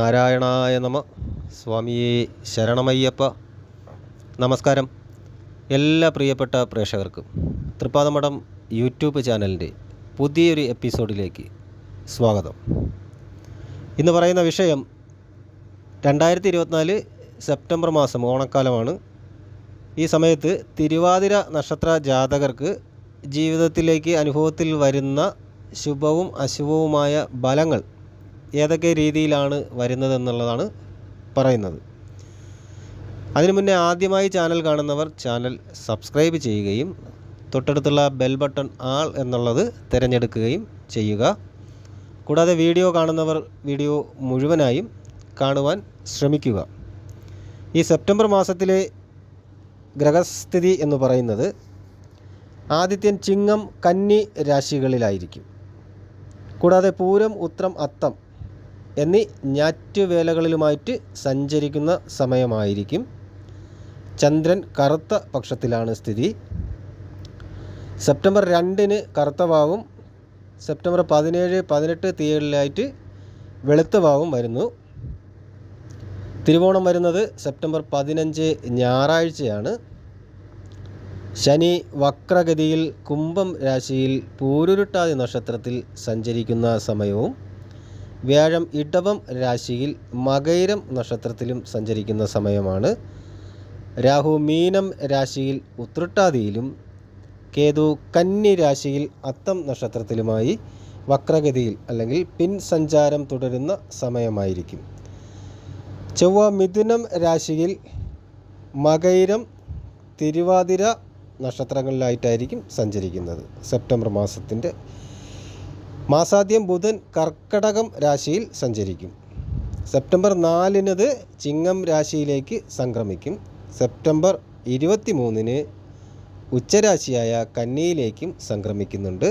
നാരായണായ നമ. സ്വാമിയേ ശരണമയ്യപ്പ. നമസ്കാരം. എല്ലാ പ്രിയപ്പെട്ട പ്രേക്ഷകർക്കും തൃപ്പാദമഠം യൂട്യൂബ് ചാനലിൻ്റെ പുതിയൊരു എപ്പിസോഡിലേക്ക് സ്വാഗതം. ഇന്ന് പറയുന്ന വിഷയം 2024 സെപ്റ്റംബർ മാസം ഓണക്കാലമാണ്. ഈ സമയത്ത് തിരുവാതിര നക്ഷത്ര ജാതകർക്ക് ജീവിതത്തിലേക്ക് അനുഭവത്തിൽ വരുന്ന ശുഭവും അശുഭവുമായ ഫലങ്ങൾ ഏതൊക്കെ രീതിയിലാണ് വരുന്നതെന്നുള്ളതാണ് പറയുന്നത്. അതിനു മുന്നേ ആദ്യമായി ചാനൽ കാണുന്നവർ ചാനൽ സബ്സ്ക്രൈബ് ചെയ്യുകയും തൊട്ടടുത്തുള്ള ബെൽ ബട്ടൺ ആൾ എന്നുള്ളത് തിരഞ്ഞെടുക്കുകയും ചെയ്യുക. കൂടാതെ വീഡിയോ കാണുന്നവർ വീഡിയോ മുഴുവനായും കാണുവാൻ ശ്രമിക്കുക. ഈ സെപ്റ്റംബർ മാസത്തിലെ ഗ്രഹസ്ഥിതി എന്ന് പറയുന്നത് ആദിത്യൻ ചിങ്ങം കന്നി രാശികളിലായിരിക്കും. കൂടാതെ പൂരം ഉത്രം അത്തം എന്നീ ഞാറ്റുവേലകളിലുമായിട്ട് സഞ്ചരിക്കുന്ന സമയമായിരിക്കും. ചന്ദ്രൻ കറുത്ത പക്ഷത്തിലാണ് സ്ഥിതി. സെപ്റ്റംബർ 2 കറുത്ത വാവും സെപ്റ്റംബർ 17, 18 തീയതികളിലായിട്ട് വെളുത്ത വാവും വരുന്നു. തിരുവോണം വരുന്നത് സെപ്റ്റംബർ 15 ഞായറാഴ്ചയാണ്. ശനി വക്രഗതിയിൽ കുംഭം രാശിയിൽ പൂരുരുട്ടാതി നക്ഷത്രത്തിൽ സഞ്ചരിക്കുന്ന സമയവും വ്യാഴം ഇടവം രാശിയിൽ മകയിരം നക്ഷത്രത്തിലും സഞ്ചരിക്കുന്ന സമയമാണ്. രാഹു മീനം രാശിയിൽ ഉത്രട്ടാതിയിലും കേതു കന്നി രാശിയിൽ അത്തം നക്ഷത്രത്തിലുമായി വക്രഗതിയിൽ അല്ലെങ്കിൽ പിൻസഞ്ചാരം തുടരുന്ന സമയമായിരിക്കും. ചൊവ്വ മിഥുനം രാശിയിൽ മകയിരം തിരുവാതിര നക്ഷത്രങ്ങളിലായിട്ടായിരിക്കും സഞ്ചരിക്കുന്നത്. സെപ്റ്റംബർ മാസത്തിൻ്റെ മാസാദ്യം ബുധൻ കർക്കടകം രാശിയിൽ സഞ്ചരിക്കും. സെപ്റ്റംബർ 4 ചിങ്ങം രാശിയിലേക്ക് സംക്രമിക്കും. സെപ്റ്റംബർ 23 ഉച്ചരാശിയായ കന്നിയിലേക്കും സംക്രമിക്കുന്നുണ്ട്.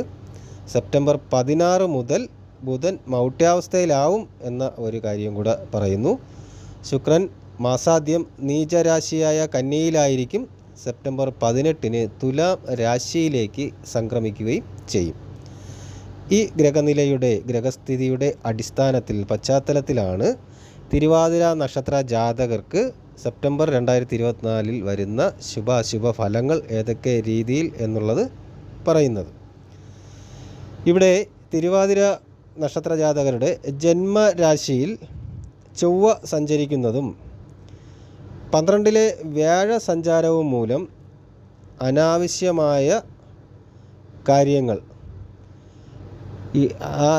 സെപ്റ്റംബർ 16 മുതൽ ബുധൻ മൗഢ്യാവസ്ഥയിലാവും എന്ന ഒരു കാര്യം കൂടെ പറയുന്നു. ശുക്രൻ മാസാദ്യം നീചരാശിയായ കന്നിയിലായിരിക്കും. സെപ്റ്റംബർ 18 തുലാം രാശിയിലേക്ക് സംക്രമിക്കുകയും ചെയ്യും. ഈ ഗ്രഹസ്ഥിതിയുടെ പശ്ചാത്തലത്തിലാണ് തിരുവാതിര നക്ഷത്ര ജാതകർക്ക് സെപ്റ്റംബർ 2024 വരുന്ന ശുഭാശുഭ ഫലങ്ങൾ ഏതൊക്കെ രീതിയിൽ എന്നുള്ളത് പറയുന്നത്. ഇവിടെ തിരുവാതിര നക്ഷത്ര ജാതകരുടെ ജന്മരാശിയിൽ ചൊവ്വ സഞ്ചരിക്കുന്നതും 12 വ്യാഴ സഞ്ചാരവും മൂലം അനാവശ്യമായ കാര്യങ്ങൾ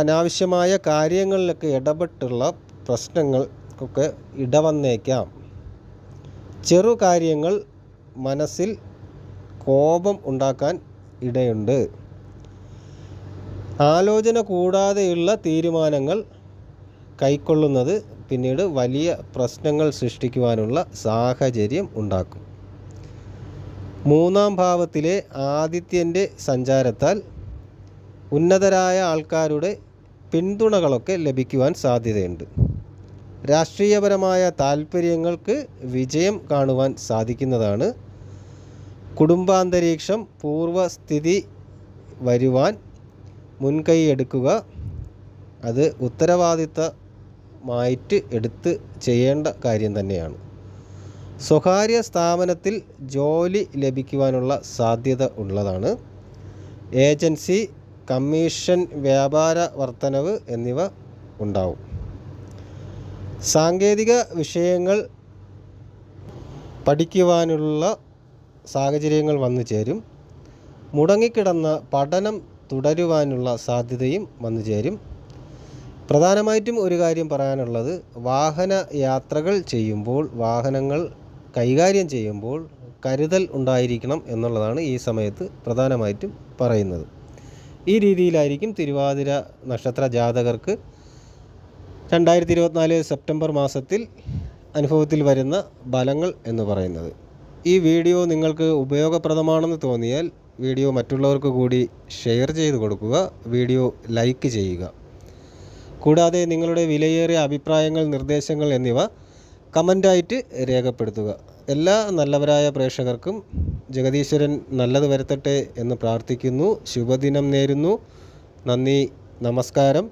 അനാവശ്യമായ കാര്യങ്ങളിലൊക്കെ ഇടപെട്ടുള്ള പ്രശ്നങ്ങൾക്കൊക്കെ ഇടവന്നേക്കാം. ചെറു കാര്യങ്ങൾ മനസ്സിൽ കോപം ഉണ്ടാക്കാൻ ഇടയുണ്ട്. ആലോചന കൂടാതെയുള്ള തീരുമാനങ്ങൾ കൈക്കൊള്ളുന്നത് പിന്നീട് വലിയ പ്രശ്നങ്ങൾ സൃഷ്ടിക്കുവാനുള്ള സാഹചര്യം ഉണ്ടാക്കും. 3-ാം ഭാവത്തിലെ ആദിത്യൻ്റെ സഞ്ചാരത്താൽ ഉന്നതരായ ആൾക്കാരുടെ പിന്തുണകളൊക്കെ ലഭിക്കുവാൻ സാധ്യതയുണ്ട്. രാഷ്ട്രീയപരമായ താൽപ്പര്യങ്ങൾക്ക് വിജയം കാണുവാൻ സാധിക്കുന്നതാണ്. കുടുംബാന്തരീക്ഷം പൂർവ്വസ്ഥിതി വരുവാൻ മുൻകൈ എടുക്കുക. അത് ഉത്തരവാദിത്തമായിട്ട് എടുത്ത് ചെയ്യേണ്ട കാര്യം തന്നെയാണ്. സ്വകാര്യ സ്ഥാപനത്തിൽ ജോലി ലഭിക്കുവാനുള്ള സാധ്യത ഉള്ളതാണ്. ഏജൻസി, കമ്മീഷൻ, വ്യാപാര വർധനവ് എന്നിവ ഉണ്ടാവും. സാങ്കേതിക വിഷയങ്ങൾ പഠിക്കുവാനുള്ള സാഹചര്യങ്ങൾ വന്നു ചേരും. മുടങ്ങിക്കിടന്ന പഠനം തുടരുവാനുള്ള സാധ്യതയും വന്നു ചേരും. പ്രധാനമായിട്ടും ഒരു കാര്യം പറയാനുള്ളത്, വാഹന യാത്രകൾ ചെയ്യുമ്പോൾ, വാഹനങ്ങൾ കൈകാര്യം ചെയ്യുമ്പോൾ കരുതൽ ഉണ്ടായിരിക്കണം എന്നുള്ളതാണ് ഈ സമയത്ത് പ്രധാനമായിട്ടും പറയുന്നത്. ഈ രീതിയിലായിരിക്കും തിരുവാതിര നക്ഷത്ര ജാതകർക്ക് 2024 സെപ്റ്റംബർ മാസത്തിൽ അനുഭവത്തിൽ വരുന്ന ഫലങ്ങൾ എന്ന് പറയുന്നത്. ഈ വീഡിയോ നിങ്ങൾക്ക് ഉപയോഗപ്രദമാണെന്ന് തോന്നിയാൽ വീഡിയോ മറ്റുള്ളവർക്ക് കൂടി ഷെയർ ചെയ്ത് കൊടുക്കുക. വീഡിയോ ലൈക്ക് ചെയ്യുക. കൂടാതെ നിങ്ങളുടെ വിലയേറിയ അഭിപ്രായങ്ങൾ, നിർദ്ദേശങ്ങൾ എന്നിവ കമൻ്റായിട്ട് രേഖപ്പെടുത്തുക. എല്ലാ നല്ലവരായ പ്രേക്ഷകർക്കും ജഗദീശ്വരൻ നല്ലത് വരുത്തട്ടെ എന്ന് പ്രാർത്ഥിക്കുന്നു. ശുഭദിനം നേരുന്നു. നന്ദി, നമസ്കാരം.